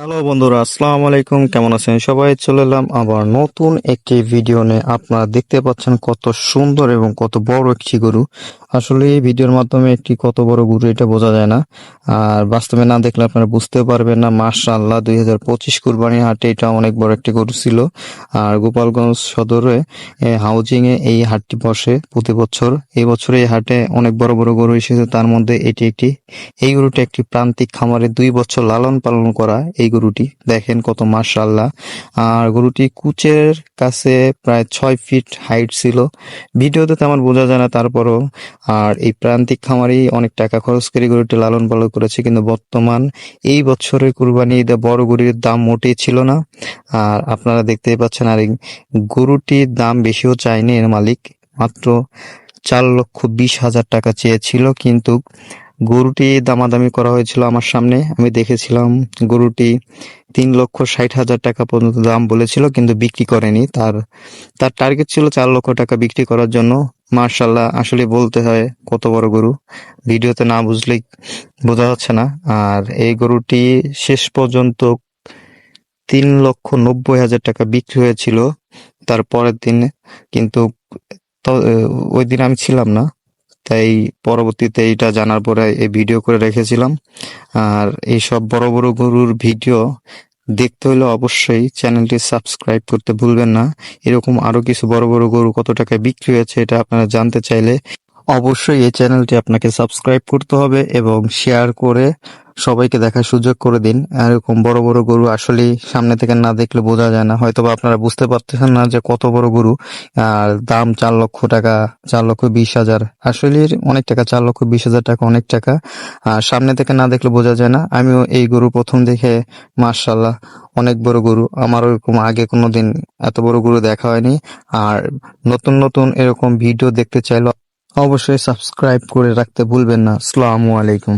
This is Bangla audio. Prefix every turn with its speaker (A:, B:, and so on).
A: হ্যালো বন্ধুরা, আসসালামু আলাইকুম। কেমন আছেন সবাই? চলে এলাম আবার নতুন একটি ভিডিও নিয়ে। আপনারা দেখতে পাচ্ছেন কত সুন্দর এবং কত বড় একটি গরু। আসলে এই ভিডিওর মাধ্যমে একটি কত বড় গরু এটা বোঝা যায় না, আর বাস্তবে না দেখলে আপনারা বুঝতে পারবেন না। মাশাআল্লাহ, 2025 কুরবানি হাটে এটা অনেক বড় একটি গরু ছিল। আর গোপালগঞ্জ সদরে হাউজিং এ এই হাটটি বসে প্রতি বছর। এই বছর এই হাটে অনেক বড় বড় গরু এসেছে, তার মধ্যে এটি একটি। এই গরুটি একটি প্রান্তিক খামারে 2 বছর লালন পালন করা এই গরুটি। দেখেন কত মাশাআল্লাহ। আর গরুটি কুচের কাছে প্রায় 6 ফিট হাইট ছিল। ভিডিওতে তেমন বোঝা যায় না, তারপরও। আর এই প্রান্তিক খামারেই অনেক টাকা খরচ করে গরুটি লালন পালন করেছে, কিন্তু বর্তমান এই বছরের কুরবানি ঈদে বড় গরুর দাম মোটেই ছিল না। আর আপনারা দেখতেই পাচ্ছেন। আর এই গরুটির দাম বেশিও চায়নি এর মালিক, মাত্র 4,20,000 টাকা চেয়েছিল। কিন্তু গরুটি দামাদামি করা হয়েছিল আমার সামনে, আমি দেখেছিলাম। গরুটি 3,60,000 টাকা পর্যন্ত দাম বলেছিল, কিন্তু বিক্রি করেনি। তার তার টার্গেট ছিল 4 লক্ষ টাকা বিক্রি করার জন্য। মার্শাল্লাহ, আসলে বলতে হয় কত বড় গরু, ভিডিওতে না বুঝলেই বোঝা যাচ্ছে না। আর এই গরুটি শেষ পর্যন্ত 3,90,000 টাকা বিক্রি হয়েছিল তার পরের দিনে। কিন্তু ওই দিন আমি ছিলাম না, তাই পরবর্তীতে এটা জানার পরে এই ভিডিও করে রেখেছিলাম। আর এইসব বড় বড় গরুর ভিডিও দেখতে হলে অবশ্যই চ্যানেলটি সাবস্ক্রাইব করতে ভুলবেন না। এরকম আরো কিছু বড় বড় গরু কত টাকায় বিক্রি হয়েছে এটা আপনারা জানতে চাইলে অবশ্যই এই চ্যানেলটি আপনাকে সাবস্ক্রাইব করতে হবে এবং শেয়ার করে সবাইকে দেখার সুযোগ করে দিন। এরকম বড় বড় গরু আসলে সামনে থেকে না দেখলে বোঝা যায় না, হয়তোবা আপনারা বুঝতে পারতেছেন না যে কত বড় গরু। আর দাম 4 লক্ষ টাকা, 4,20,000, আসলে অনেক টাকা। 4,20,000 টাকা অনেক টাকা। আর সামনে থেকে না দেখলে বোঝা যায় না। আমিও এই গরু প্রথম দেখে মাশাআল্লাহ, অনেক বড় গরু। আমারও এরকম আগে কোনোদিন এত বড় গরু দেখা হয়নি। আর নতুন নতুন এরকম ভিডিও দেখতে চাইলে অবশ্যই সাবস্ক্রাইব করে রাখতে ভুলবেন না। আসসালামু আলাইকুম।